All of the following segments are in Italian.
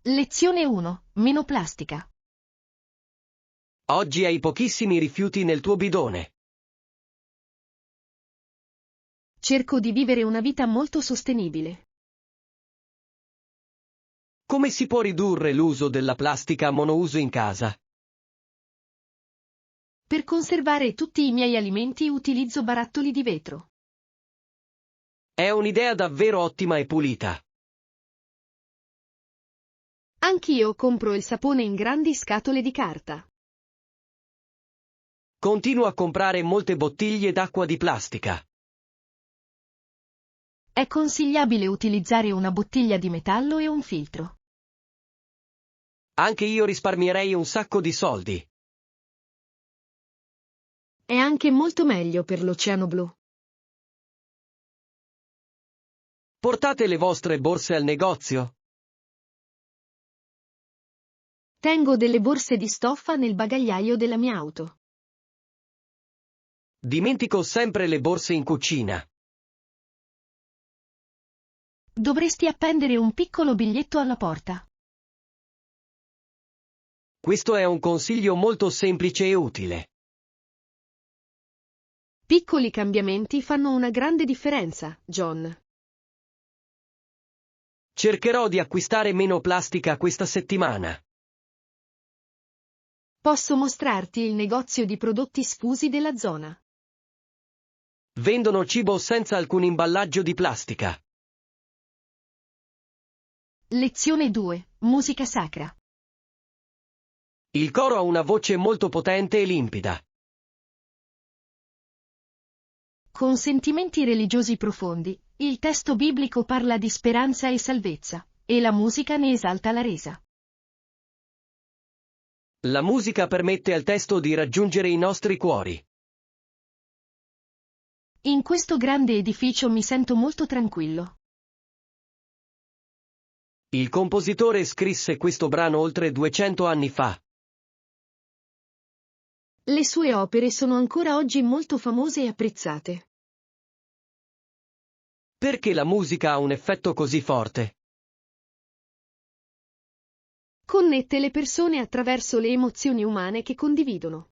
Lezione 1. Meno plastica. Oggi hai pochissimi rifiuti nel tuo bidone. Cerco di vivere una vita molto sostenibile. Come si può ridurre l'uso della plastica monouso in casa? Per conservare tutti i miei alimenti utilizzo barattoli di vetro. È un'idea davvero ottima e pulita. Anch'io compro il sapone in grandi scatole di carta. Continuo a comprare molte bottiglie d'acqua di plastica. È consigliabile utilizzare una bottiglia di metallo e un filtro. Anche io risparmierei un sacco di soldi. È anche molto meglio per l'oceano blu. Portate le vostre borse al negozio? Tengo delle borse di stoffa nel bagagliaio della mia auto. Dimentico sempre le borse in cucina. Dovresti appendere un piccolo biglietto alla porta. Questo è un consiglio molto semplice e utile. Piccoli cambiamenti fanno una grande differenza, John. Cercherò di acquistare meno plastica questa settimana. Posso mostrarti il negozio di prodotti sfusi della zona. Vendono cibo senza alcun imballaggio di plastica. Lezione 2. Musica sacra. Il coro ha una voce molto potente e limpida. Con sentimenti religiosi profondi, il testo biblico parla di speranza e salvezza, e la musica ne esalta la resa. La musica permette al testo di raggiungere i nostri cuori. In questo grande edificio mi sento molto tranquillo. Il compositore scrisse questo brano oltre 200 anni fa. Le sue opere sono ancora oggi molto famose e apprezzate. Perché la musica ha un effetto così forte? Connette le persone attraverso le emozioni umane che condividono.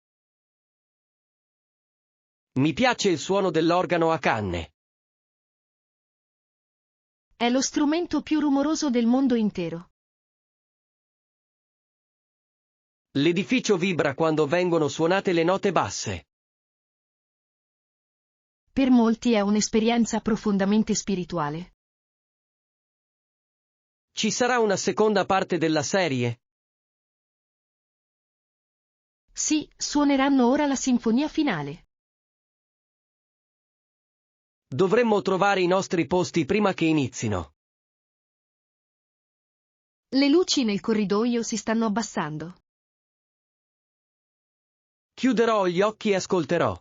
Mi piace il suono dell'organo a canne. È lo strumento più rumoroso del mondo intero. L'edificio vibra quando vengono suonate le note basse. Per molti è un'esperienza profondamente spirituale. Ci sarà una seconda parte della serie? Sì, suoneranno ora la sinfonia finale. Dovremmo trovare i nostri posti prima che inizino. Le luci nel corridoio si stanno abbassando. Chiuderò gli occhi e ascolterò.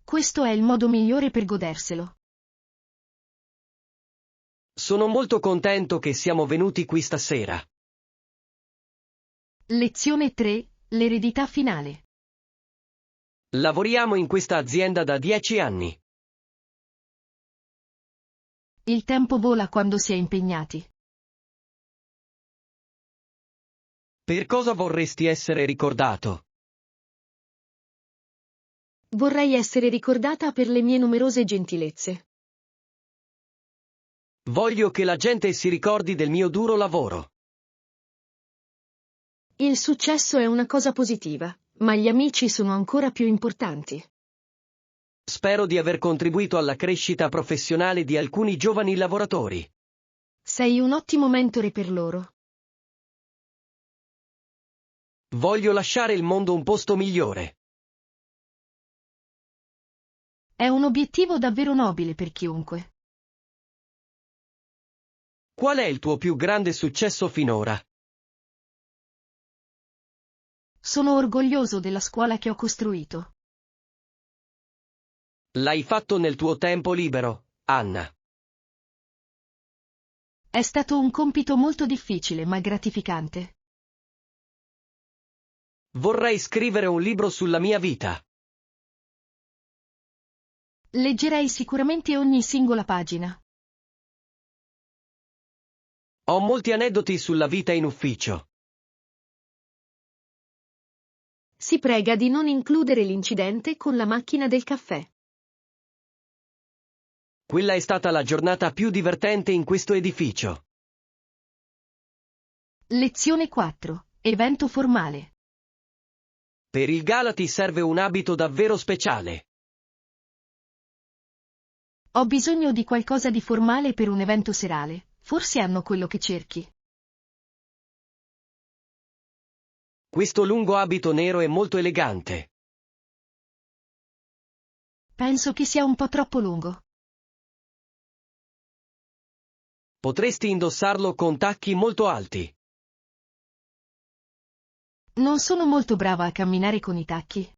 Questo è il modo migliore per goderselo. Sono molto contento che siamo venuti qui stasera. Lezione 3. L'eredità finale. Lavoriamo in questa azienda da 10 anni. Il tempo vola quando si è impegnati. Per cosa vorresti essere ricordato? Vorrei essere ricordata per le mie numerose gentilezze. Voglio che la gente si ricordi del mio duro lavoro. Il successo è una cosa positiva, ma gli amici sono ancora più importanti. Spero di aver contribuito alla crescita professionale di alcuni giovani lavoratori. Sei un ottimo mentore per loro. Voglio lasciare il mondo un posto migliore. È un obiettivo davvero nobile per chiunque. Qual è il tuo più grande successo finora? Sono orgoglioso della scuola che ho costruito. L'hai fatto nel tuo tempo libero, Anna. È stato un compito molto difficile ma gratificante. Vorrei scrivere un libro sulla mia vita. Leggerei sicuramente ogni singola pagina. Ho molti aneddoti sulla vita in ufficio. Si prega di non includere l'incidente con la macchina del caffè. Quella è stata la giornata più divertente in questo edificio. Lezione 4. Evento formale. Per il gala ti serve un abito davvero speciale. Ho bisogno di qualcosa di formale per un evento serale. Forse hanno quello che cerchi. Questo lungo abito nero è molto elegante. Penso che sia un po' troppo lungo. Potresti indossarlo con tacchi molto alti. Non sono molto brava a camminare con i tacchi.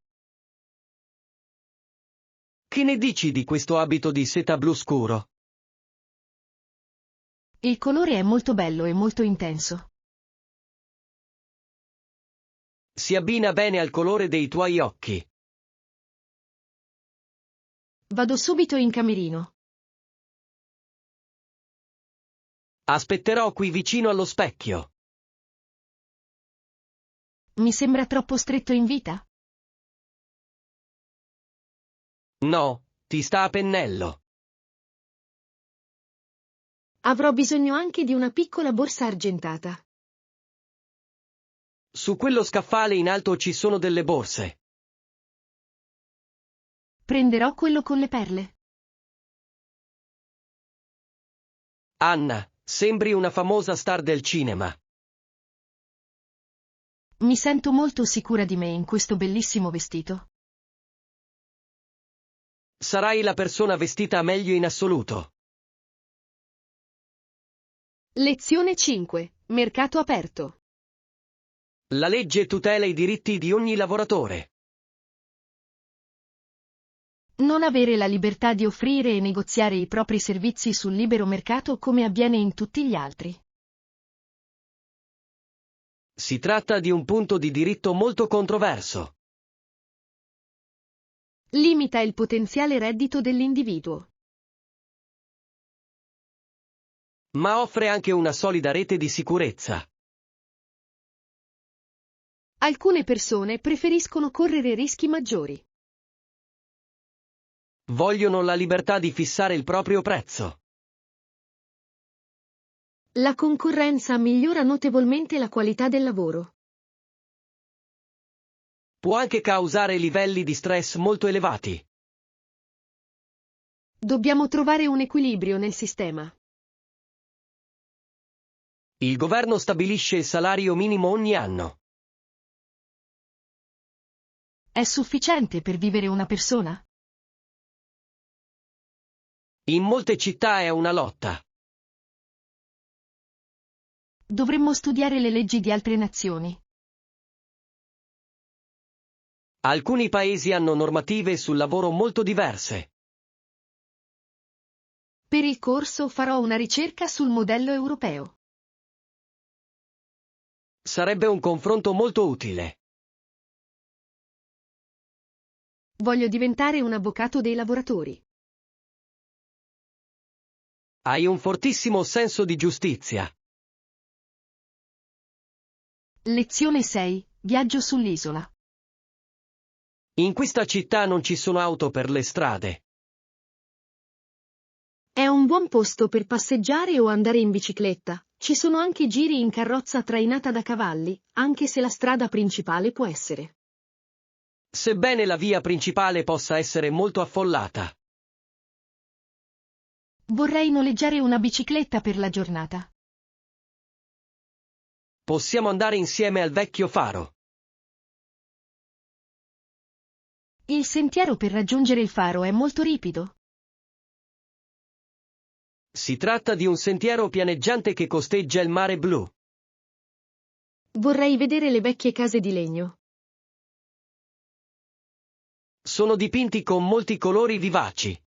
Che ne dici di questo abito di seta blu scuro? Il colore è molto bello e molto intenso. Si abbina bene al colore dei tuoi occhi. Vado subito in camerino. Aspetterò qui vicino allo specchio. Mi sembra troppo stretto in vita? No, ti sta a pennello. Avrò bisogno anche di una piccola borsa argentata. Su quello scaffale in alto ci sono delle borse. Prenderò quello con le perle. Anna, sembri una famosa star del cinema. Mi sento molto sicura di me in questo bellissimo vestito. Sarai la persona vestita meglio in assoluto. Lezione 5. Mercato aperto. La legge tutela i diritti di ogni lavoratore. Non avere la libertà di offrire e negoziare i propri servizi sul libero mercato come avviene in tutti gli altri. Si tratta di un punto di diritto molto controverso. Limita il potenziale reddito dell'individuo. Ma offre anche una solida rete di sicurezza. Alcune persone preferiscono correre rischi maggiori. Vogliono la libertà di fissare il proprio prezzo. La concorrenza migliora notevolmente la qualità del lavoro. Può anche causare livelli di stress molto elevati. Dobbiamo trovare un equilibrio nel sistema. Il governo stabilisce il salario minimo ogni anno. È sufficiente per vivere una persona? In molte città è una lotta. Dovremmo studiare le leggi di altre nazioni. Alcuni paesi hanno normative sul lavoro molto diverse. Per il corso farò una ricerca sul modello europeo. Sarebbe un confronto molto utile. Voglio diventare un avvocato dei lavoratori. Hai un fortissimo senso di giustizia. Lezione 6. Viaggio sull'isola. In questa città non ci sono auto per le strade. È un buon posto per passeggiare o andare in bicicletta. Ci sono anche giri in carrozza trainata da cavalli, anche se la strada principale può essere. Sebbene la via principale possa essere molto affollata. Vorrei noleggiare una bicicletta per la giornata. Possiamo andare insieme al vecchio faro. Il sentiero per raggiungere il faro è molto ripido. Si tratta di un sentiero pianeggiante che costeggia il mare blu. Vorrei vedere le vecchie case di legno. Sono dipinti con molti colori vivaci.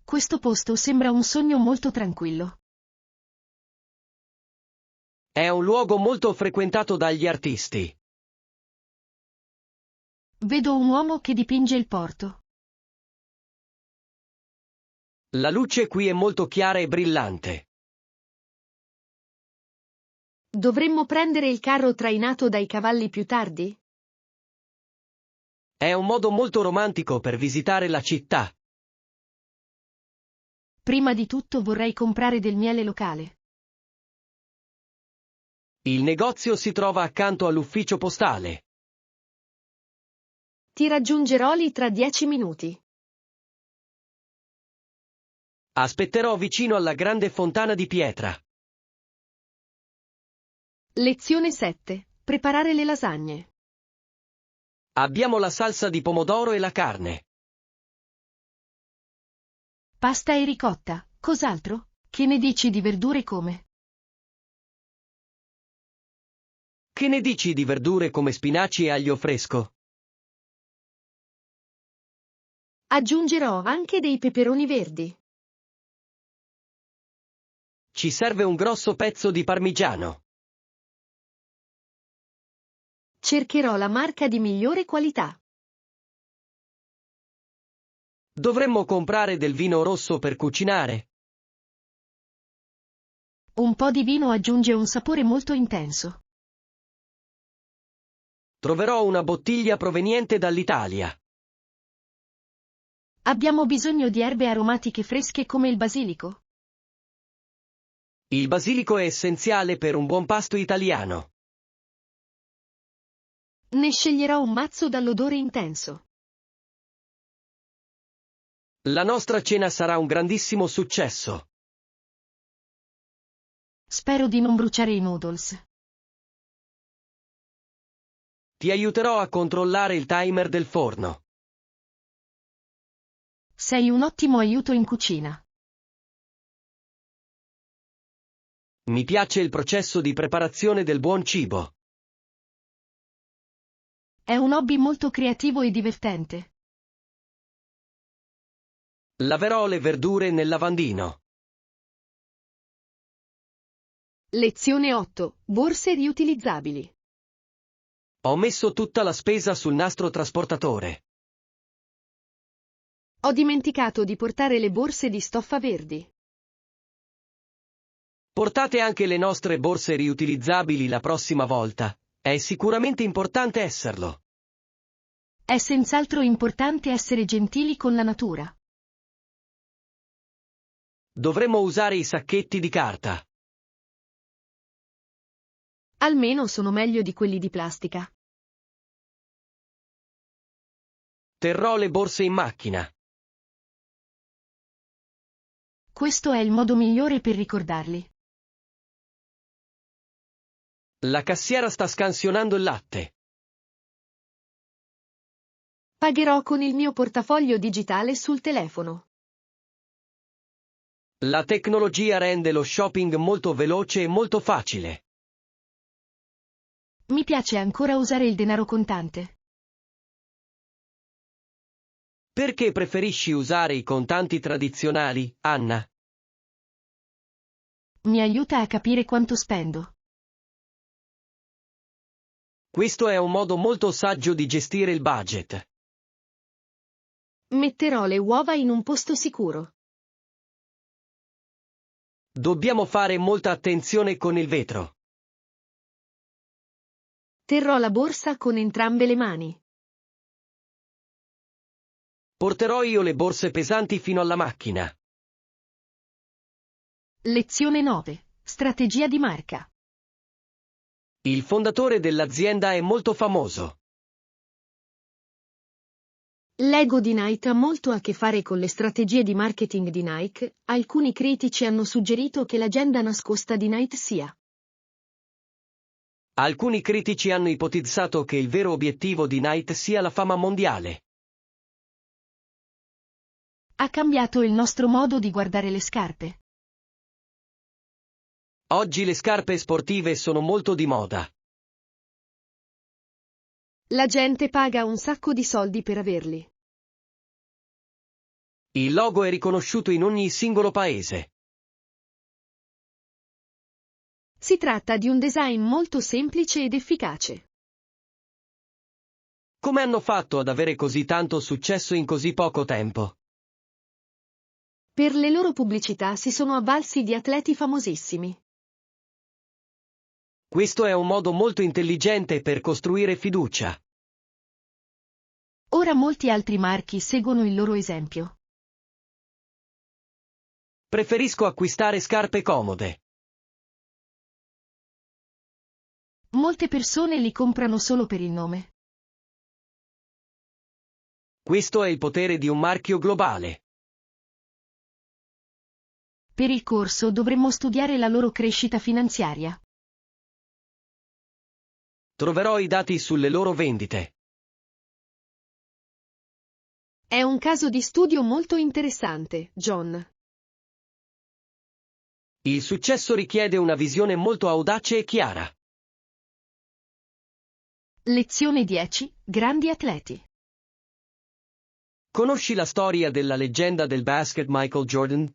Questo posto sembra un sogno molto tranquillo. È un luogo molto frequentato dagli artisti. Vedo un uomo che dipinge il porto. La luce qui è molto chiara e brillante. Dovremmo prendere il carro trainato dai cavalli più tardi? È un modo molto romantico per visitare la città. Prima di tutto vorrei comprare del miele locale. Il negozio si trova accanto all'ufficio postale. Ti raggiungerò lì tra 10 minuti. Aspetterò vicino alla grande fontana di pietra. Lezione 7. Preparare le lasagne. Abbiamo la salsa di pomodoro e la carne. Pasta e ricotta, cos'altro? Che ne dici di verdure come? Che ne dici di verdure come spinaci e aglio fresco? Aggiungerò anche dei peperoni verdi. Ci serve un grosso pezzo di parmigiano. Cercherò la marca di migliore qualità. Dovremmo comprare del vino rosso per cucinare. Un po' di vino aggiunge un sapore molto intenso. Troverò una bottiglia proveniente dall'Italia. Abbiamo bisogno di erbe aromatiche fresche come il basilico. Il basilico è essenziale per un buon pasto italiano. Ne sceglierò un mazzo dall'odore intenso. La nostra cena sarà un grandissimo successo. Spero di non bruciare i noodles. Ti aiuterò a controllare il timer del forno. Sei un ottimo aiuto in cucina. Mi piace il processo di preparazione del buon cibo. È un hobby molto creativo e divertente. Laverò le verdure nel lavandino. Lezione 8. Borse riutilizzabili. Ho messo tutta la spesa sul nastro trasportatore. Ho dimenticato di portare le borse di stoffa verdi. Portate anche le nostre borse riutilizzabili la prossima volta. È sicuramente importante esserlo. È senz'altro importante essere gentili con la natura. Dovremmo usare i sacchetti di carta. Almeno sono meglio di quelli di plastica. Terrò le borse in macchina. Questo è il modo migliore per ricordarli. La cassiera sta scansionando il latte. Pagherò con il mio portafoglio digitale sul telefono. La tecnologia rende lo shopping molto veloce e molto facile. Mi piace ancora usare il denaro contante. Perché preferisci usare i contanti tradizionali, Anna? Mi aiuta a capire quanto spendo. Questo è un modo molto saggio di gestire il budget. Metterò le uova in un posto sicuro. Dobbiamo fare molta attenzione con il vetro. Terrò la borsa con entrambe le mani. Porterò io le borse pesanti fino alla macchina. Lezione 9. Strategia di marca. Il fondatore dell'azienda è molto famoso. L'ego di Nike ha molto a che fare con le strategie di marketing di Nike. Alcuni critici hanno suggerito che l'agenda nascosta di Nike sia. Alcuni critici hanno ipotizzato che il vero obiettivo di Nike sia la fama mondiale. Ha cambiato il nostro modo di guardare le scarpe. Oggi le scarpe sportive sono molto di moda. La gente paga un sacco di soldi per averli. Il logo è riconosciuto in ogni singolo paese. Si tratta di un design molto semplice ed efficace. Come hanno fatto ad avere così tanto successo in così poco tempo? Per le loro pubblicità si sono avvalsi di atleti famosissimi. Questo è un modo molto intelligente per costruire fiducia. Ora molti altri marchi seguono il loro esempio. Preferisco acquistare scarpe comode. Molte persone li comprano solo per il nome. Questo è il potere di un marchio globale. Per il corso dovremmo studiare la loro crescita finanziaria. Troverò i dati sulle loro vendite. È un caso di studio molto interessante, John. Il successo richiede una visione molto audace e chiara. Lezione 10. Grandi atleti. Conosci la storia della leggenda del basket Michael Jordan?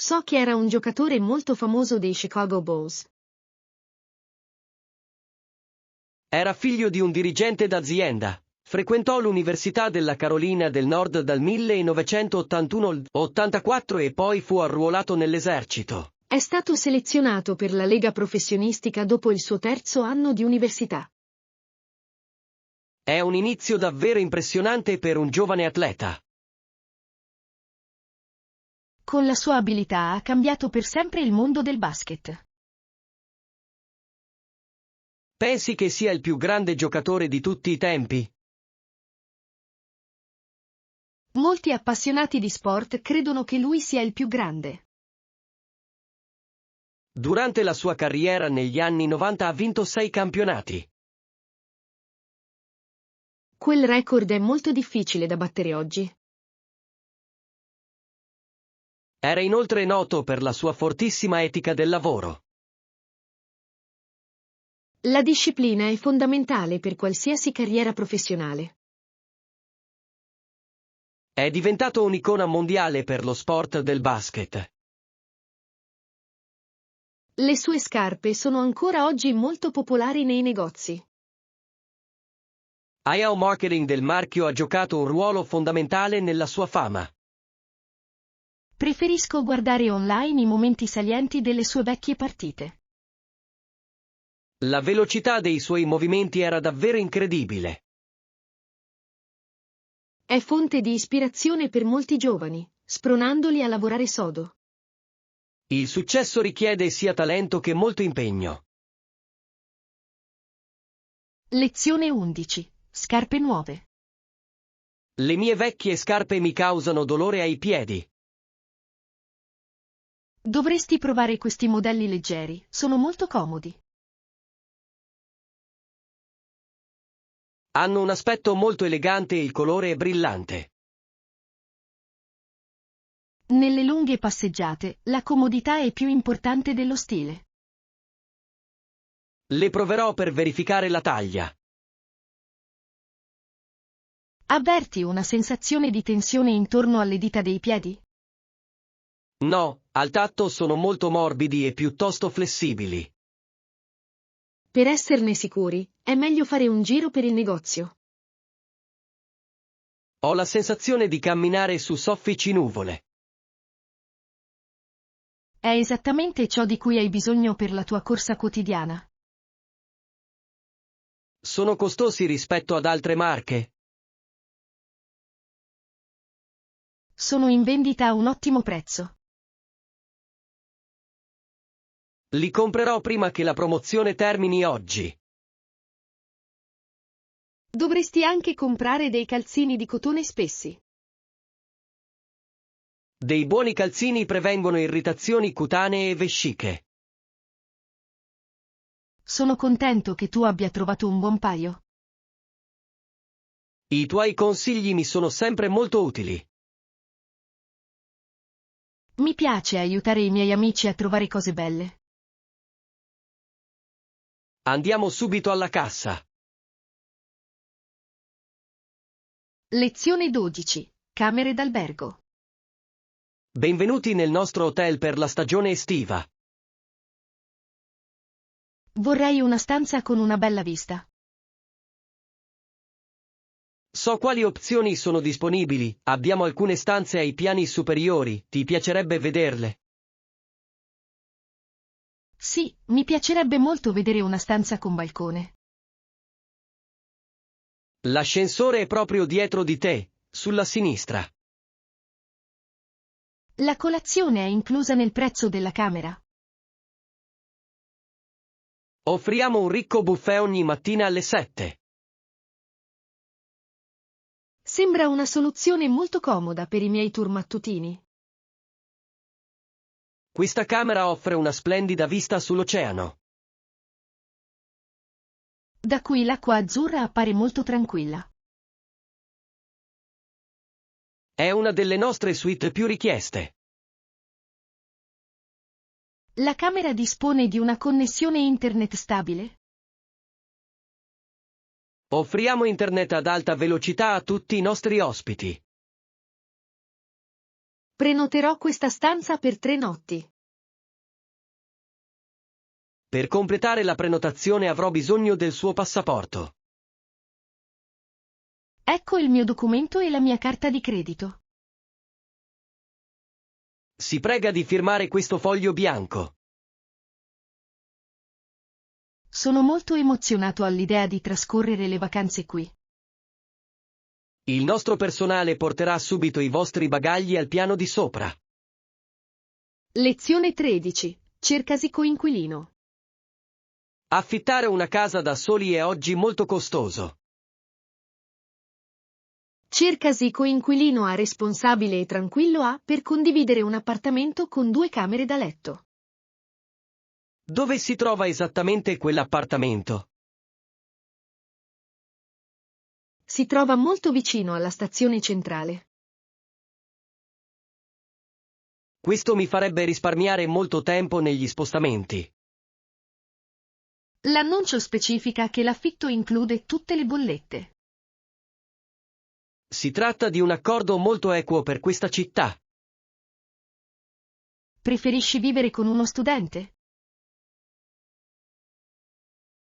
So che era un giocatore molto famoso dei Chicago Bulls. Era figlio di un dirigente d'azienda. Frequentò l'Università della Carolina del Nord dal 1981 al 84 e poi fu arruolato nell'esercito. È stato selezionato per la lega professionistica dopo il suo terzo anno di università. È un inizio davvero impressionante per un giovane atleta. Con la sua abilità ha cambiato per sempre il mondo del basket. Pensi che sia il più grande giocatore di tutti i tempi? Molti appassionati di sport credono che lui sia il più grande. Durante la sua carriera negli anni 90 ha vinto 6 campionati. Quel record è molto difficile da battere oggi. Era inoltre noto per la sua fortissima etica del lavoro. La disciplina è fondamentale per qualsiasi carriera professionale. È diventato un'icona mondiale per lo sport del basket. Le sue scarpe sono ancora oggi molto popolari nei negozi. Il marketing del marchio ha giocato un ruolo fondamentale nella sua fama. Preferisco guardare online i momenti salienti delle sue vecchie partite. La velocità dei suoi movimenti era davvero incredibile. È fonte di ispirazione per molti giovani, spronandoli a lavorare sodo. Il successo richiede sia talento che molto impegno. Lezione 11. Scarpe nuove. Le mie vecchie scarpe mi causano dolore ai piedi. Dovresti provare questi modelli leggeri, sono molto comodi. Hanno un aspetto molto elegante e il colore è brillante. Nelle lunghe passeggiate, la comodità è più importante dello stile. Le proverò per verificare la taglia. Avverti una sensazione di tensione intorno alle dita dei piedi? No, al tatto sono molto morbidi e piuttosto flessibili. Per esserne sicuri, è meglio fare un giro per il negozio. Ho la sensazione di camminare su soffici nuvole. È esattamente ciò di cui hai bisogno per la tua corsa quotidiana. Sono costosi rispetto ad altre marche? Sono in vendita a un ottimo prezzo. Li comprerò prima che la promozione termini oggi. Dovresti anche comprare dei calzini di cotone spessi. Dei buoni calzini prevengono irritazioni cutanee e vesciche. Sono contento che tu abbia trovato un buon paio. I tuoi consigli mi sono sempre molto utili. Mi piace aiutare i miei amici a trovare cose belle. Andiamo subito alla cassa. Lezione 12. Camere d'albergo. Benvenuti nel nostro hotel per la stagione estiva. Vorrei una stanza con una bella vista. So quali opzioni sono disponibili, abbiamo alcune stanze ai piani superiori, ti piacerebbe vederle? Sì, mi piacerebbe molto vedere una stanza con balcone. L'ascensore è proprio dietro di te, sulla sinistra. La colazione è inclusa nel prezzo della camera. Offriamo un ricco buffet ogni mattina alle 7. Sembra una soluzione molto comoda per i miei tour mattutini. Questa camera offre una splendida vista sull'oceano. Da qui l'acqua azzurra appare molto tranquilla. È una delle nostre suite più richieste. La camera dispone di una connessione internet stabile? Offriamo internet ad alta velocità a tutti i nostri ospiti. Prenoterò questa stanza per 3 notti. Per completare la prenotazione avrò bisogno del suo passaporto. Ecco il mio documento e la mia carta di credito. Si prega di firmare questo foglio bianco. Sono molto emozionato all'idea di trascorrere le vacanze qui. Il nostro personale porterà subito i vostri bagagli al piano di sopra. Lezione 13. Cercasi coinquilino. Affittare una casa da soli è oggi molto costoso. Cercasi coinquilino a responsabile e tranquillo A per condividere un appartamento con 2 camere da letto. Dove si trova esattamente quell'appartamento? Si trova molto vicino alla stazione centrale. Questo mi farebbe risparmiare molto tempo negli spostamenti. L'annuncio specifica che l'affitto include tutte le bollette. Si tratta di un accordo molto equo per questa città. Preferisci vivere con uno studente?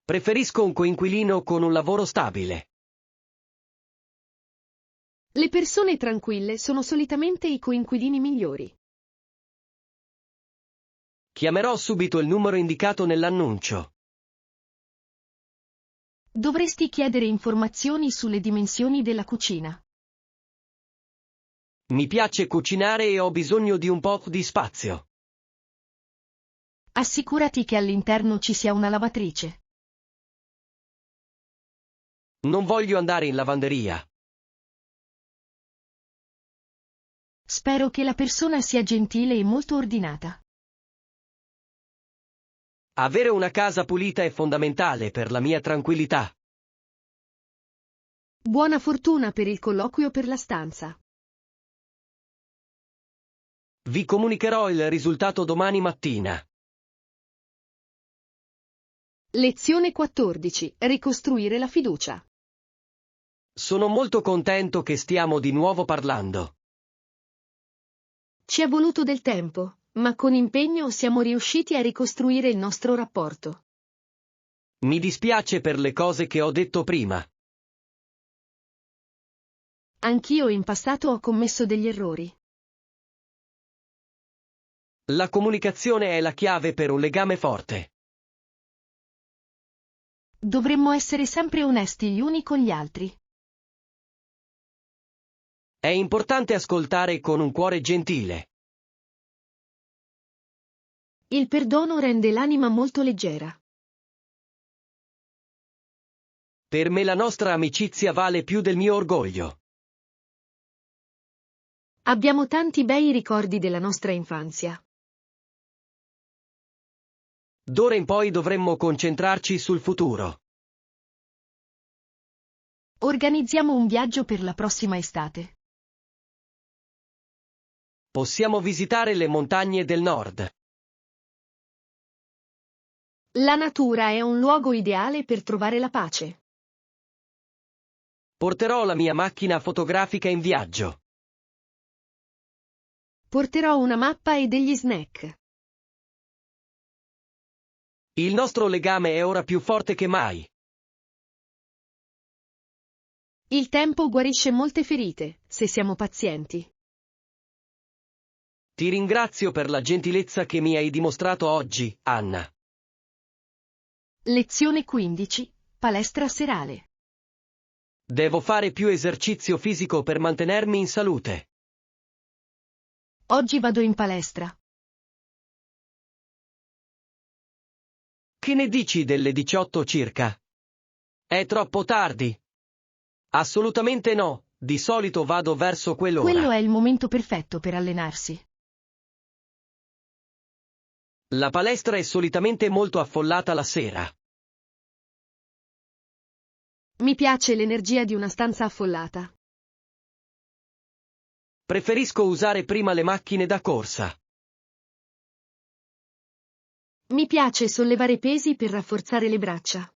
Preferisco un coinquilino con un lavoro stabile. Le persone tranquille sono solitamente i coinquilini migliori. Chiamerò subito il numero indicato nell'annuncio. Dovresti chiedere informazioni sulle dimensioni della cucina. Mi piace cucinare e ho bisogno di un po' di spazio. Assicurati che all'interno ci sia una lavatrice. Non voglio andare in lavanderia. Spero che la persona sia gentile e molto ordinata. Avere una casa pulita è fondamentale per la mia tranquillità. Buona fortuna per il colloquio per la stanza. Vi comunicherò il risultato domani mattina. Lezione 14. Ricostruire la fiducia. Sono molto contento che stiamo di nuovo parlando. Ci è voluto del tempo, ma con impegno siamo riusciti a ricostruire il nostro rapporto. Mi dispiace per le cose che ho detto prima. Anch'io in passato ho commesso degli errori. La comunicazione è la chiave per un legame forte. Dovremmo essere sempre onesti gli uni con gli altri. È importante ascoltare con un cuore gentile. Il perdono rende l'anima molto leggera. Per me la nostra amicizia vale più del mio orgoglio. Abbiamo tanti bei ricordi della nostra infanzia. D'ora in poi dovremmo concentrarci sul futuro. Organizziamo un viaggio per la prossima estate. Possiamo visitare le montagne del nord. La natura è un luogo ideale per trovare la pace. Porterò la mia macchina fotografica in viaggio. Porterò una mappa e degli snack. Il nostro legame è ora più forte che mai. Il tempo guarisce molte ferite, se siamo pazienti. Ti ringrazio per la gentilezza che mi hai dimostrato oggi, Anna. Lezione 15. Palestra serale. Devo fare più esercizio fisico per mantenermi in salute. Oggi vado in palestra. Che ne dici delle 18 circa? È troppo tardi? Assolutamente no, di solito vado verso quell'ora. Quello è il momento perfetto per allenarsi. La palestra è solitamente molto affollata la sera. Mi piace l'energia di una stanza affollata. Preferisco usare prima le macchine da corsa. Mi piace sollevare pesi per rafforzare le braccia.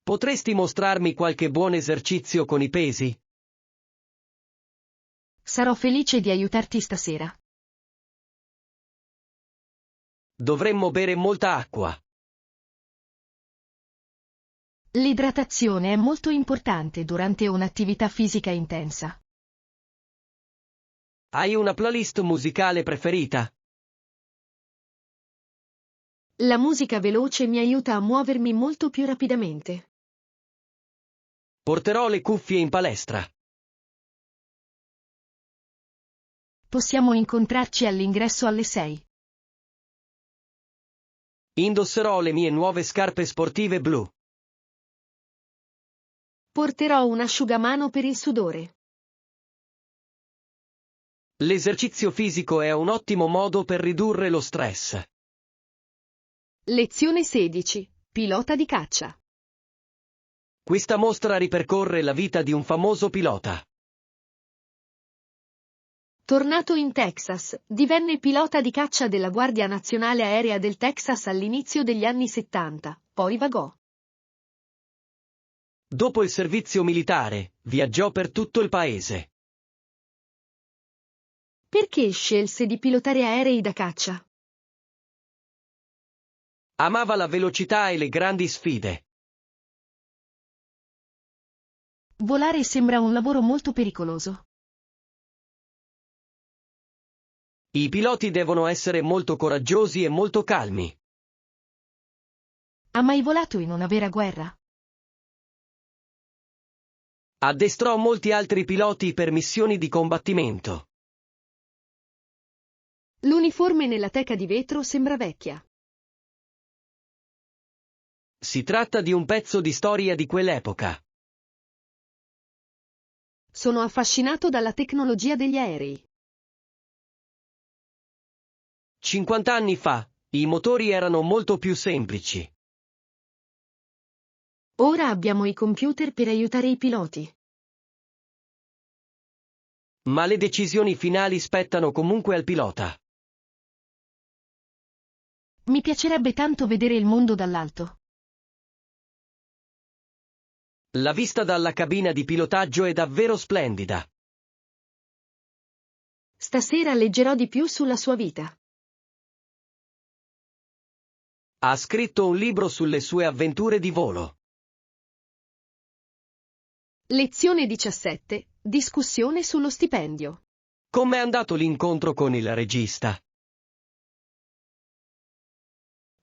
Potresti mostrarmi qualche buon esercizio con i pesi? Sarò felice di aiutarti stasera. Dovremmo bere molta acqua. L'idratazione è molto importante durante un'attività fisica intensa. Hai una playlist musicale preferita? La musica veloce mi aiuta a muovermi molto più rapidamente. Porterò le cuffie in palestra. Possiamo incontrarci all'ingresso alle 6. Indosserò le mie nuove scarpe sportive blu. Porterò un asciugamano per il sudore. L'esercizio fisico è un ottimo modo per ridurre lo stress. Lezione 16. Pilota di caccia. Questa mostra ripercorre la vita di un famoso pilota. Tornato in Texas, divenne pilota di caccia della Guardia Nazionale Aerea del Texas all'inizio degli anni 70, poi vagò. Dopo il servizio militare, viaggiò per tutto il paese. Perché scelse di pilotare aerei da caccia? Amava la velocità e le grandi sfide. Volare sembra un lavoro molto pericoloso. I piloti devono essere molto coraggiosi e molto calmi. Ha mai volato in una vera guerra? Addestrò molti altri piloti per missioni di combattimento. L'uniforme nella teca di vetro sembra vecchia. Si tratta di un pezzo di storia di quell'epoca. Sono affascinato dalla tecnologia degli aerei. 50 anni fa, i motori erano molto più semplici. Ora abbiamo i computer per aiutare i piloti. Ma le decisioni finali spettano comunque al pilota. Mi piacerebbe tanto vedere il mondo dall'alto. La vista dalla cabina di pilotaggio è davvero splendida. Stasera leggerò di più sulla sua vita. Ha scritto un libro sulle sue avventure di volo. Lezione 17. Discussione sullo stipendio. Com'è andato l'incontro con il regista?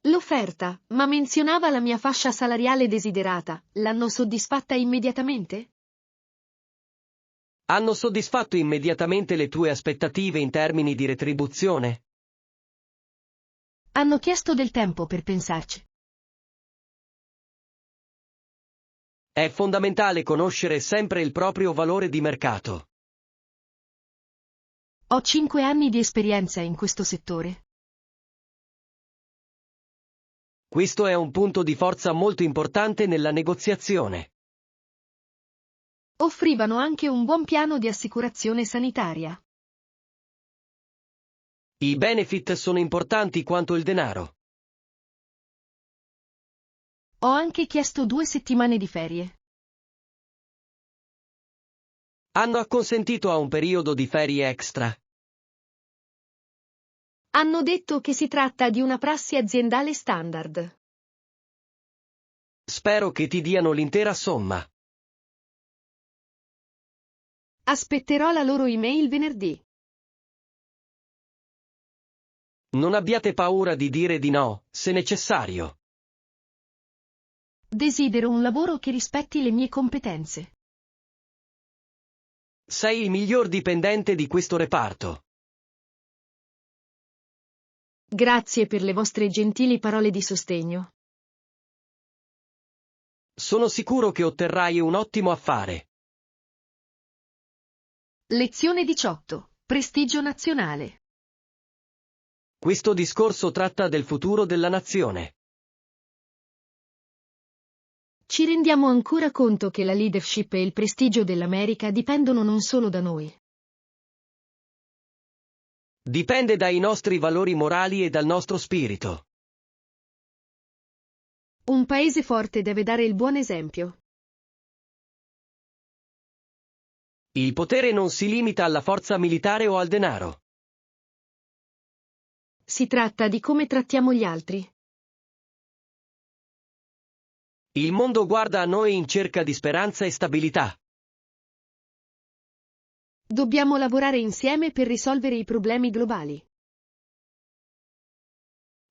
L'offerta, ma menzionava la mia fascia salariale desiderata, l'hanno soddisfatta immediatamente? Hanno soddisfatto immediatamente le tue aspettative in termini di retribuzione? Hanno chiesto del tempo per pensarci. È fondamentale conoscere sempre il proprio valore di mercato. Ho 5 anni di esperienza in questo settore. Questo è un punto di forza molto importante nella negoziazione. Offrivano anche un buon piano di assicurazione sanitaria. I benefit sono importanti quanto il denaro. Ho anche chiesto 2 settimane di ferie. Hanno acconsentito a un periodo di ferie extra. Hanno detto che si tratta di una prassi aziendale standard. Spero che ti diano l'intera somma. Aspetterò la loro email venerdì. Non abbiate paura di dire di no, se necessario. Desidero un lavoro che rispetti le mie competenze. Sei il miglior dipendente di questo reparto. Grazie per le vostre gentili parole di sostegno. Sono sicuro che otterrai un ottimo affare. Lezione 18. Prestigio nazionale. Questo discorso tratta del futuro della nazione. Ci rendiamo ancora conto che la leadership e il prestigio dell'America dipendono non solo da noi. Dipende dai nostri valori morali e dal nostro spirito. Un paese forte deve dare il buon esempio. Il potere non si limita alla forza militare o al denaro. Si tratta di come trattiamo gli altri. Il mondo guarda a noi in cerca di speranza e stabilità. Dobbiamo lavorare insieme per risolvere i problemi globali.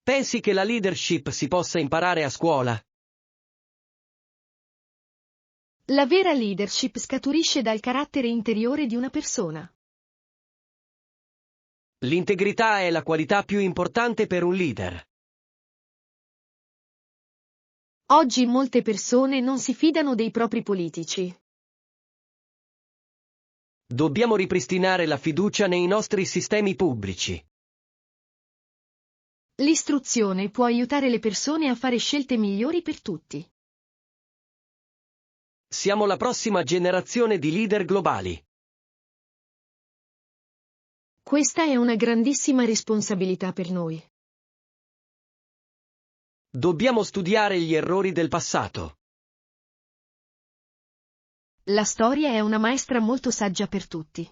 Pensi che la leadership si possa imparare a scuola? La vera leadership scaturisce dal carattere interiore di una persona. L'integrità è la qualità più importante per un leader. Oggi molte persone non si fidano dei propri politici. Dobbiamo ripristinare la fiducia nei nostri sistemi pubblici. L'istruzione può aiutare le persone a fare scelte migliori per tutti. Siamo la prossima generazione di leader globali. Questa è una grandissima responsabilità per noi. Dobbiamo studiare gli errori del passato. La storia è una maestra molto saggia per tutti.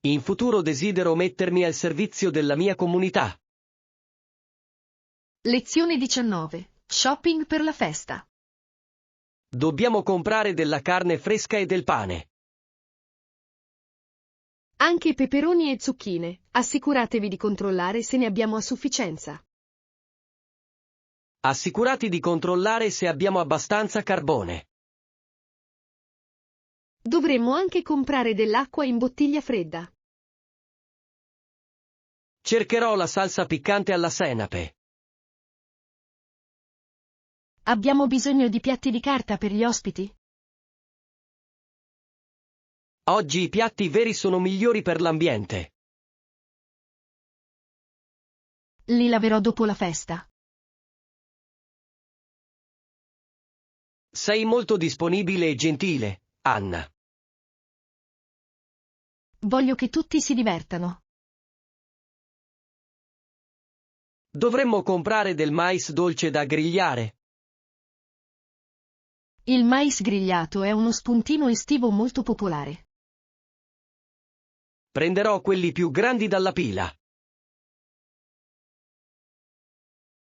In futuro desidero mettermi al servizio della mia comunità. Lezione 19. Shopping per la festa. Dobbiamo comprare della carne fresca e del pane. Anche peperoni e zucchine, assicuratevi di controllare se ne abbiamo a sufficienza. Assicurati di controllare se abbiamo abbastanza carbone. Dovremmo anche comprare dell'acqua in bottiglia fredda. Cercherò la salsa piccante alla senape. Abbiamo bisogno di piatti di carta per gli ospiti? Oggi i piatti veri sono migliori per l'ambiente. Li laverò dopo la festa. Sei molto disponibile e gentile, Anna. Voglio che tutti si divertano. Dovremmo comprare del mais dolce da grigliare. Il mais grigliato è uno spuntino estivo molto popolare. Prenderò quelli più grandi dalla pila.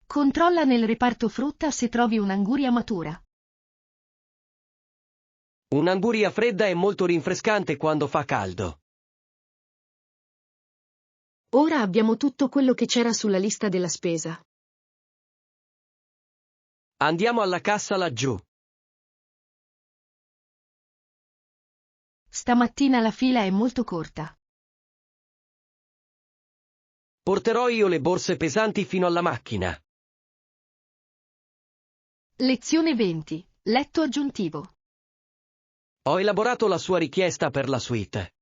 Controlla nel reparto frutta se trovi un'anguria matura. Un'anguria fredda è molto rinfrescante quando fa caldo. Ora abbiamo tutto quello che c'era sulla lista della spesa. Andiamo alla cassa laggiù. Stamattina la fila è molto corta. Porterò io le borse pesanti fino alla macchina. Lezione 20. Letto aggiuntivo. Ho elaborato la sua richiesta per la suite.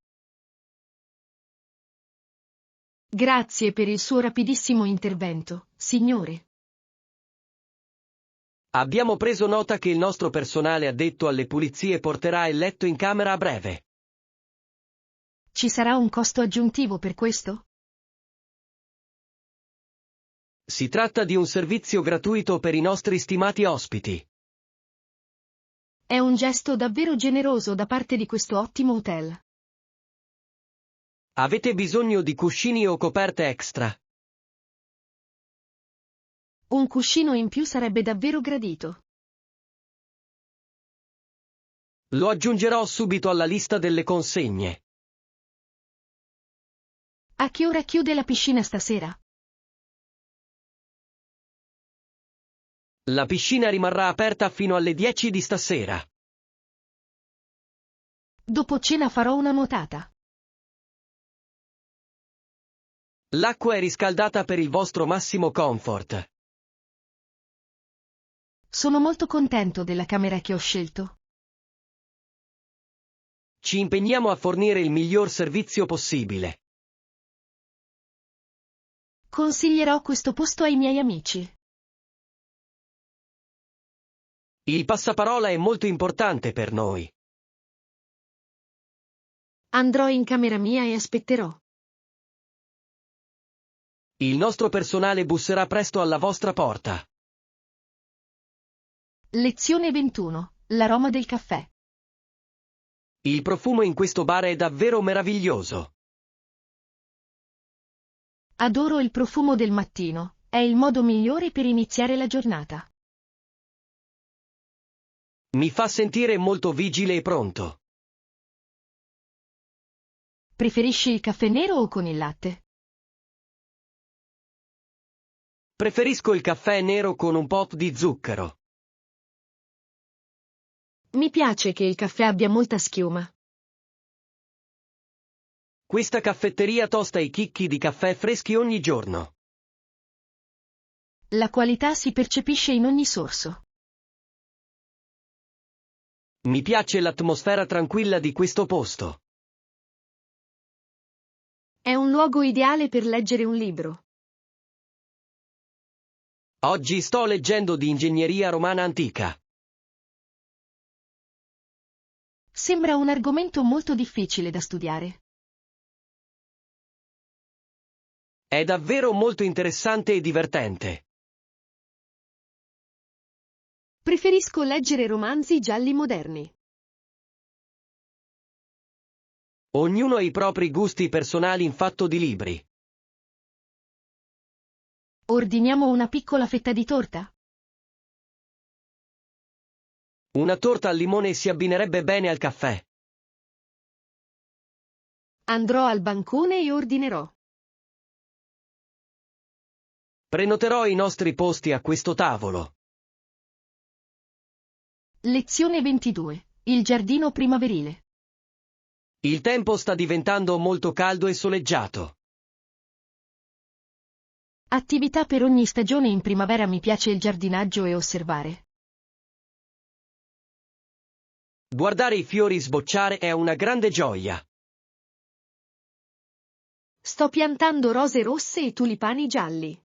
Grazie per il suo rapidissimo intervento, signore. Abbiamo preso nota che il nostro personale addetto alle pulizie porterà il letto in camera a breve. Ci sarà un costo aggiuntivo per questo? Si tratta di un servizio gratuito per i nostri stimati ospiti. È un gesto davvero generoso da parte di questo ottimo hotel. Avete bisogno di cuscini o coperte extra? Un cuscino in più sarebbe davvero gradito. Lo aggiungerò subito alla lista delle consegne. A che ora chiude la piscina stasera? La piscina rimarrà aperta fino alle 10 di stasera. Dopo cena farò una nuotata. L'acqua è riscaldata per il vostro massimo comfort. Sono molto contento della camera che ho scelto. Ci impegniamo a fornire il miglior servizio possibile. Consiglierò questo posto ai miei amici. Il passaparola è molto importante per noi. Andrò in camera mia e aspetterò. Il nostro personale busserà presto alla vostra porta. Lezione 21. L'aroma del caffè. Il profumo in questo bar è davvero meraviglioso. Adoro il profumo del mattino, è il modo migliore per iniziare la giornata. Mi fa sentire molto vigile e pronto. Preferisci il caffè nero o con il latte? Preferisco il caffè nero con un po' di zucchero. Mi piace che il caffè abbia molta schiuma. Questa caffetteria tosta i chicchi di caffè freschi ogni giorno. La qualità si percepisce in ogni sorso. Mi piace l'atmosfera tranquilla di questo posto. È un luogo ideale per leggere un libro. Oggi sto leggendo di ingegneria romana antica. Sembra un argomento molto difficile da studiare. È davvero molto interessante e divertente. Preferisco leggere romanzi gialli moderni. Ognuno ha i propri gusti personali in fatto di libri. Ordiniamo una piccola fetta di torta? Una torta al limone si abbinerebbe bene al caffè. Andrò al bancone e ordinerò. Prenoterò i nostri posti a questo tavolo. Lezione 22. Il giardino primaverile. Il tempo sta diventando molto caldo e soleggiato. Attività per ogni stagione. In primavera mi piace il giardinaggio e osservare. Guardare i fiori sbocciare è una grande gioia. Sto piantando rose rosse e tulipani gialli.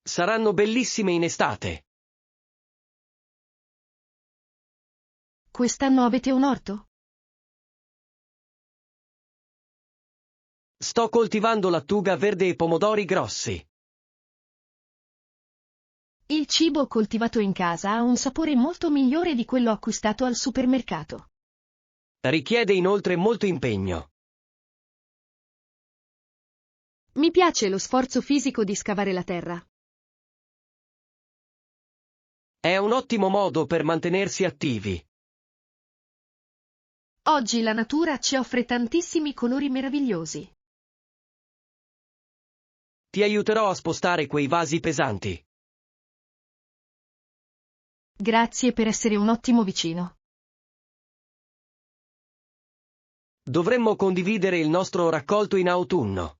Saranno bellissime in estate. Quest'anno avete un orto? Sto coltivando lattuga verde e pomodori grossi. Il cibo coltivato in casa ha un sapore molto migliore di quello acquistato al supermercato. Richiede inoltre molto impegno. Mi piace lo sforzo fisico di scavare la terra. È un ottimo modo per mantenersi attivi. Oggi la natura ci offre tantissimi colori meravigliosi. Ti aiuterò a spostare quei vasi pesanti. Grazie per essere un ottimo vicino. Dovremmo condividere il nostro raccolto in autunno.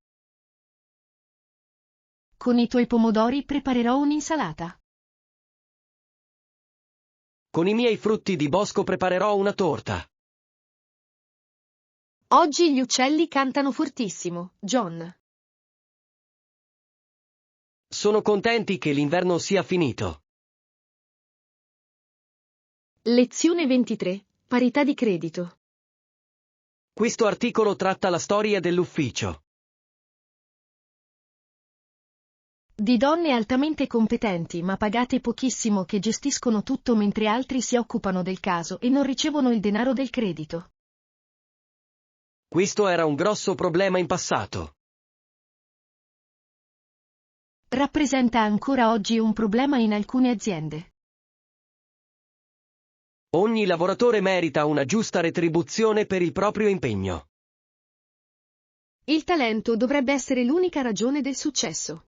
Con i tuoi pomodori preparerò un'insalata. Con i miei frutti di bosco preparerò una torta. Oggi gli uccelli cantano fortissimo, John. Sono contenti che l'inverno sia finito. Lezione 23. Parità di credito. Questo articolo tratta la storia dell'ufficio. Di donne altamente competenti ma pagate pochissimo che gestiscono tutto mentre altri si occupano del caso e non ricevono il denaro del credito. Questo era un grosso problema in passato. Rappresenta ancora oggi un problema in alcune aziende. Ogni lavoratore merita una giusta retribuzione per il proprio impegno. Il talento dovrebbe essere l'unica ragione del successo.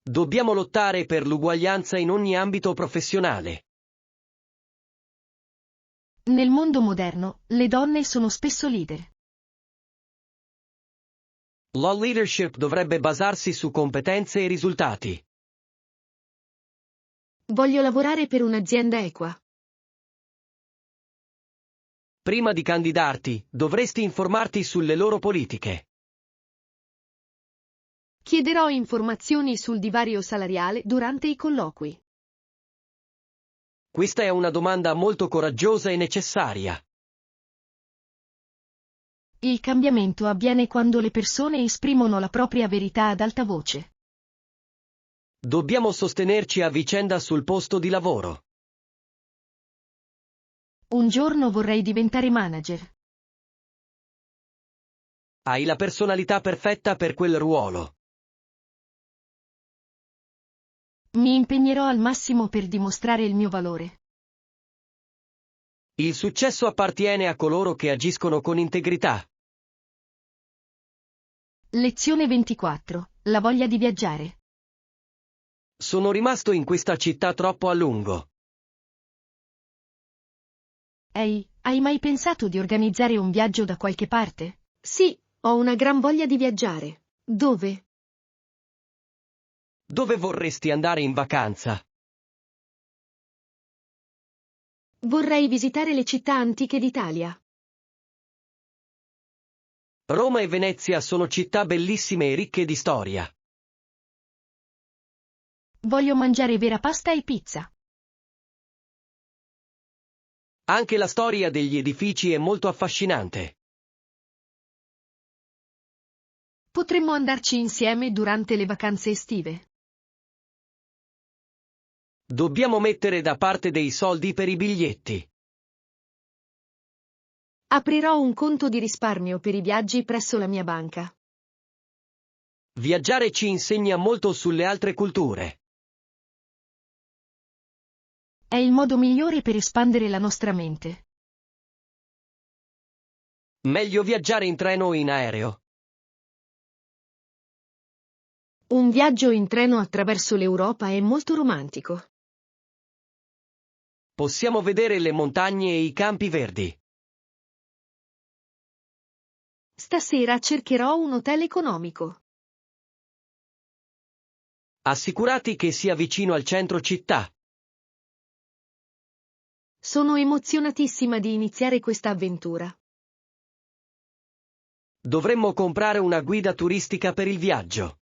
Dobbiamo lottare per l'uguaglianza in ogni ambito professionale. Nel mondo moderno, le donne sono spesso leader. La leadership dovrebbe basarsi su competenze e risultati. Voglio lavorare per un'azienda equa. Prima di candidarti, dovresti informarti sulle loro politiche. Chiederò informazioni sul divario salariale durante i colloqui. Questa è una domanda molto coraggiosa e necessaria. Il cambiamento avviene quando le persone esprimono la propria verità ad alta voce. Dobbiamo sostenerci a vicenda sul posto di lavoro. Un giorno vorrei diventare manager. Hai la personalità perfetta per quel ruolo. Mi impegnerò al massimo per dimostrare il mio valore. Il successo appartiene a coloro che agiscono con integrità. Lezione 24. La voglia di viaggiare. Sono rimasto in questa città troppo a lungo. Ehi, hai mai pensato di organizzare un viaggio da qualche parte? Sì, ho una gran voglia di viaggiare. Dove? Dove vorresti andare in vacanza? Vorrei visitare le città antiche d'Italia. Roma e Venezia sono città bellissime e ricche di storia. Voglio mangiare vera pasta e pizza. Anche la storia degli edifici è molto affascinante. Potremmo andarci insieme durante le vacanze estive. Dobbiamo mettere da parte dei soldi per i biglietti. Aprirò un conto di risparmio per i viaggi presso la mia banca. Viaggiare ci insegna molto sulle altre culture. È il modo migliore per espandere la nostra mente. Meglio viaggiare in treno o in aereo. Un viaggio in treno attraverso l'Europa è molto romantico. Possiamo vedere le montagne e i campi verdi. Stasera cercherò un hotel economico. Assicurati che sia vicino al centro città. Sono emozionatissima di iniziare questa avventura. Dovremmo comprare una guida turistica per il viaggio.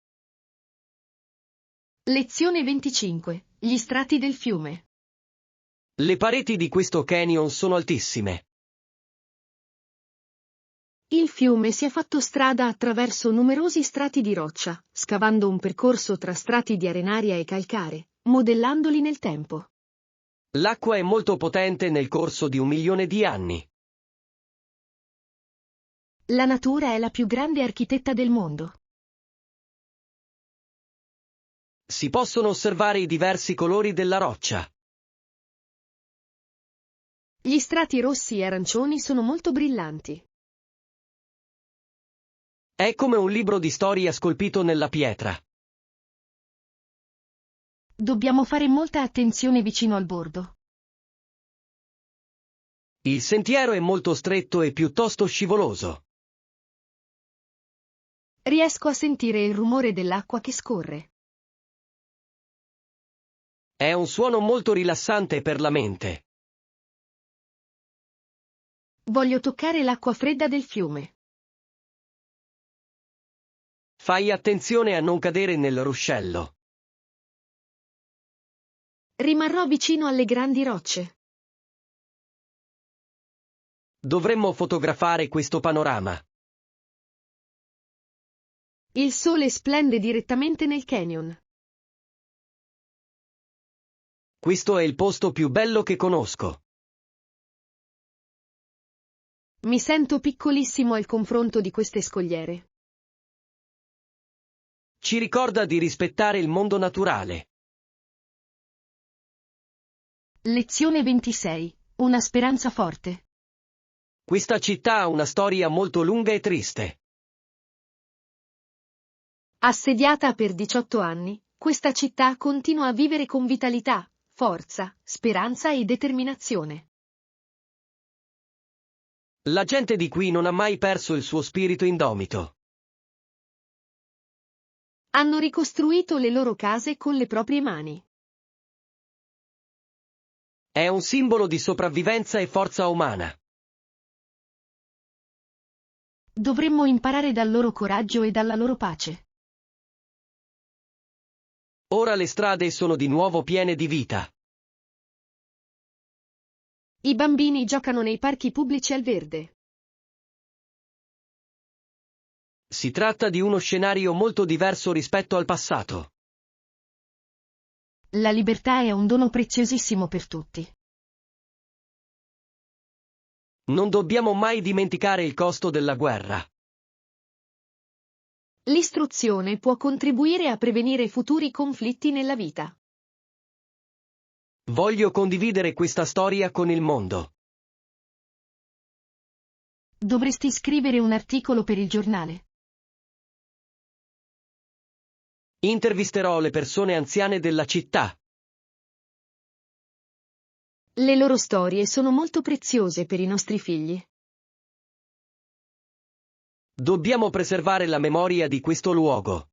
Lezione 25. Gli strati del fiume. Le pareti di questo canyon sono altissime. Il fiume si è fatto strada attraverso numerosi strati di roccia, scavando un percorso tra strati di arenaria e calcare, modellandoli nel tempo. L'acqua è molto potente nel corso di 1 milione di anni. La natura è la più grande architetta del mondo. Si possono osservare i diversi colori della roccia. Gli strati rossi e arancioni sono molto brillanti. È come un libro di storia scolpito nella pietra. Dobbiamo fare molta attenzione vicino al bordo. Il sentiero è molto stretto e piuttosto scivoloso. Riesco a sentire il rumore dell'acqua che scorre. È un suono molto rilassante per la mente. Voglio toccare l'acqua fredda del fiume. Fai attenzione a non cadere nel ruscello. Rimarrò vicino alle grandi rocce. Dovremmo fotografare questo panorama. Il sole splende direttamente nel canyon. Questo è il posto più bello che conosco. Mi sento piccolissimo al confronto di queste scogliere. Ci ricorda di rispettare il mondo naturale. Lezione 26. Una speranza forte. Questa città ha una storia molto lunga e triste. Assediata per 18 anni, questa città continua a vivere con vitalità, forza, speranza e determinazione. La gente di qui non ha mai perso il suo spirito indomito. Hanno ricostruito le loro case con le proprie mani. È un simbolo di sopravvivenza e forza umana. Dovremmo imparare dal loro coraggio e dalla loro pace. Ora le strade sono di nuovo piene di vita. I bambini giocano nei parchi pubblici al verde. Si tratta di uno scenario molto diverso rispetto al passato. La libertà è un dono preziosissimo per tutti. Non dobbiamo mai dimenticare il costo della guerra. L'istruzione può contribuire a prevenire futuri conflitti nella vita. Voglio condividere questa storia con il mondo. Dovresti scrivere un articolo per il giornale. Intervisterò le persone anziane della città. Le loro storie sono molto preziose per i nostri figli. Dobbiamo preservare la memoria di questo luogo.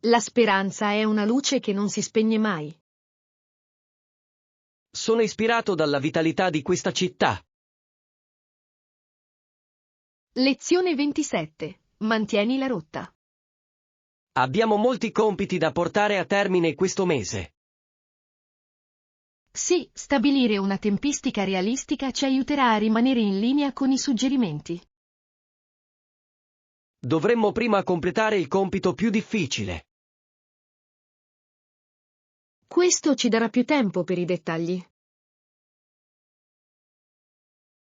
La speranza è una luce che non si spegne mai. Sono ispirato dalla vitalità di questa città. Lezione 27. Mantieni la rotta. Abbiamo molti compiti da portare a termine questo mese. Sì, stabilire una tempistica realistica ci aiuterà a rimanere in linea con i suggerimenti. Dovremmo prima completare il compito più difficile. Questo ci darà più tempo per i dettagli.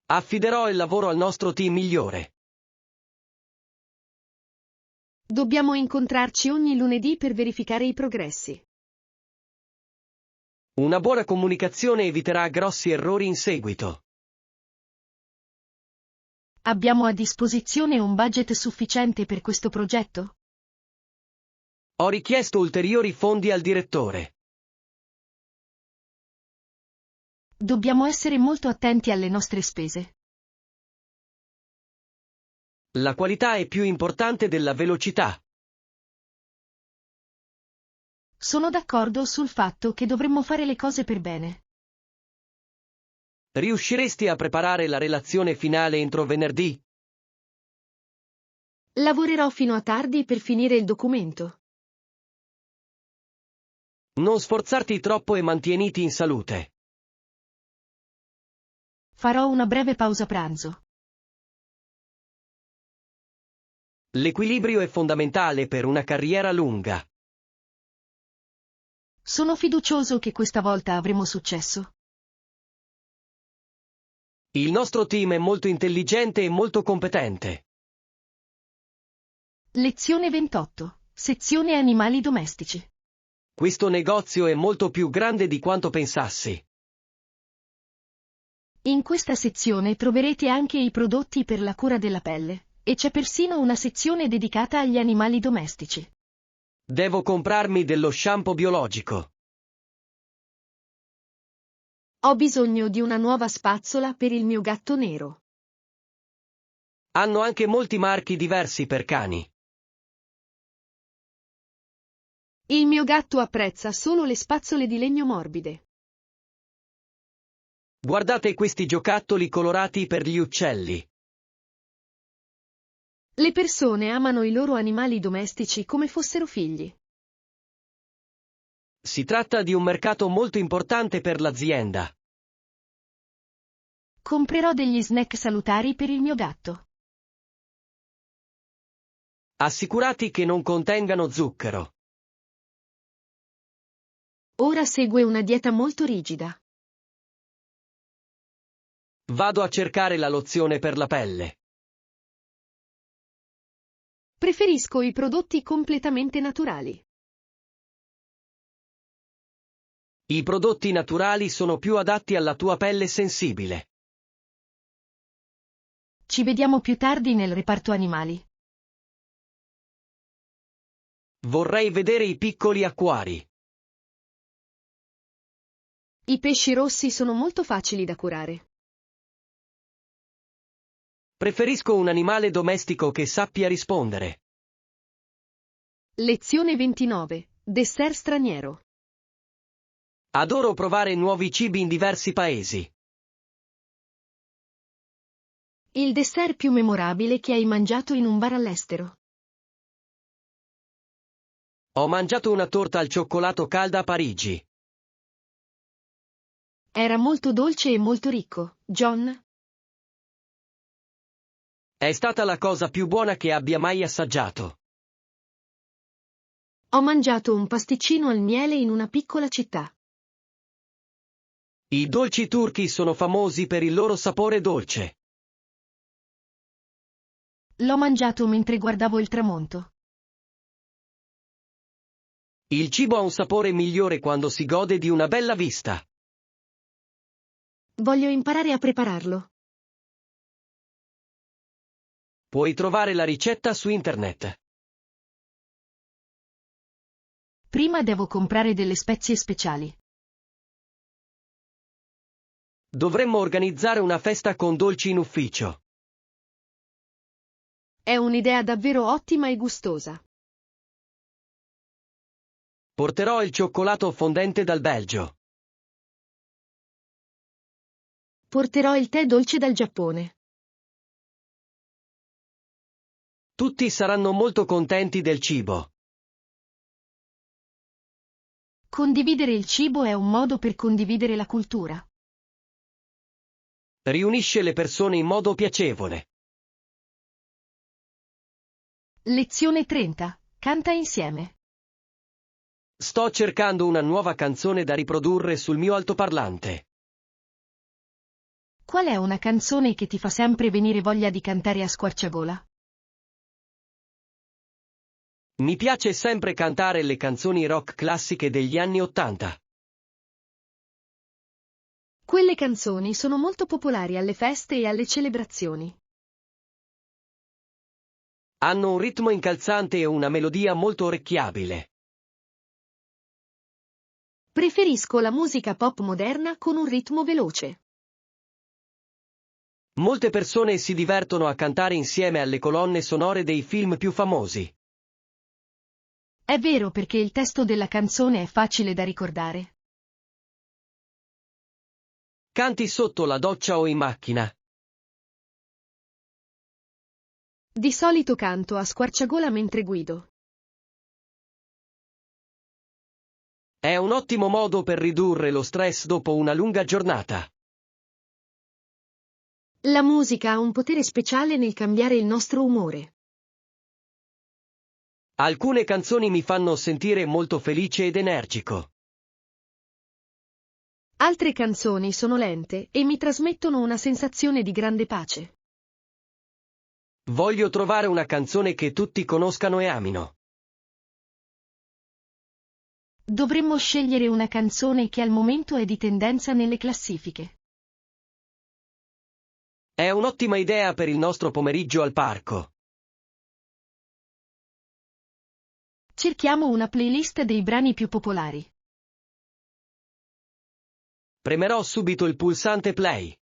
Affiderò il lavoro al nostro team migliore. Dobbiamo incontrarci ogni lunedì per verificare i progressi. Una buona comunicazione eviterà grossi errori in seguito. Abbiamo a disposizione un budget sufficiente per questo progetto? Ho richiesto ulteriori fondi al direttore. Dobbiamo essere molto attenti alle nostre spese. La qualità è più importante della velocità. Sono d'accordo sul fatto che dovremmo fare le cose per bene. Riusciresti a preparare la relazione finale entro venerdì? Lavorerò fino a tardi per finire il documento. Non sforzarti troppo e mantieniti in salute. Farò una breve pausa pranzo. L'equilibrio è fondamentale per una carriera lunga. Sono fiducioso che questa volta avremo successo. Il nostro team è molto intelligente e molto competente. Lezione 28. Sezione animali domestici. Questo negozio è molto più grande di quanto pensassi. In questa sezione troverete anche i prodotti per la cura della pelle, e c'è persino una sezione dedicata agli animali domestici. Devo comprarmi dello shampoo biologico. Ho bisogno di una nuova spazzola per il mio gatto nero. Hanno anche molti marchi diversi per cani. Il mio gatto apprezza solo le spazzole di legno morbide. Guardate questi giocattoli colorati per gli uccelli. Le persone amano i loro animali domestici come fossero figli. Si tratta di un mercato molto importante per l'azienda. Comprerò degli snack salutari per il mio gatto. Assicurati che non contengano zucchero. Ora segue una dieta molto rigida. Vado a cercare la lozione per la pelle. Preferisco i prodotti completamente naturali. I prodotti naturali sono più adatti alla tua pelle sensibile. Ci vediamo più tardi nel reparto animali. Vorrei vedere i piccoli acquari. I pesci rossi sono molto facili da curare. Preferisco un animale domestico che sappia rispondere. Lezione 29. Dessert straniero. Adoro provare nuovi cibi in diversi paesi. Il dessert più memorabile che hai mangiato in un bar all'estero. Ho mangiato una torta al cioccolato calda a Parigi. Era molto dolce e molto ricco, John. È stata la cosa più buona che abbia mai assaggiato. Ho mangiato un pasticcino al miele in una piccola città. I dolci turchi sono famosi per il loro sapore dolce. L'ho mangiato mentre guardavo il tramonto. Il cibo ha un sapore migliore quando si gode di una bella vista. Voglio imparare a prepararlo. Puoi trovare la ricetta su internet. Prima devo comprare delle spezie speciali. Dovremmo organizzare una festa con dolci in ufficio. È un'idea davvero ottima e gustosa. Porterò il cioccolato fondente dal Belgio. Porterò il tè dolce dal Giappone. Tutti saranno molto contenti del cibo. Condividere il cibo è un modo per condividere la cultura. Riunisce le persone in modo piacevole. Lezione 30. Canta insieme. Sto cercando una nuova canzone da riprodurre sul mio altoparlante. Qual è una canzone che ti fa sempre venire voglia di cantare a squarciagola? Mi piace sempre cantare le canzoni rock classiche degli anni '80. Quelle canzoni sono molto popolari alle feste e alle celebrazioni. Hanno un ritmo incalzante e una melodia molto orecchiabile. Preferisco la musica pop moderna con un ritmo veloce. Molte persone si divertono a cantare insieme alle colonne sonore dei film più famosi. È vero perché il testo della canzone è facile da ricordare. Canti sotto la doccia o in macchina. Di solito canto a squarciagola mentre guido. È un ottimo modo per ridurre lo stress dopo una lunga giornata. La musica ha un potere speciale nel cambiare il nostro umore. Alcune canzoni mi fanno sentire molto felice ed energico. Altre canzoni sono lente e mi trasmettono una sensazione di grande pace. Voglio trovare una canzone che tutti conoscano e amino. Dovremmo scegliere una canzone che al momento è di tendenza nelle classifiche. È un'ottima idea per il nostro pomeriggio al parco. Cerchiamo una playlist dei brani più popolari. Premerò subito il pulsante play.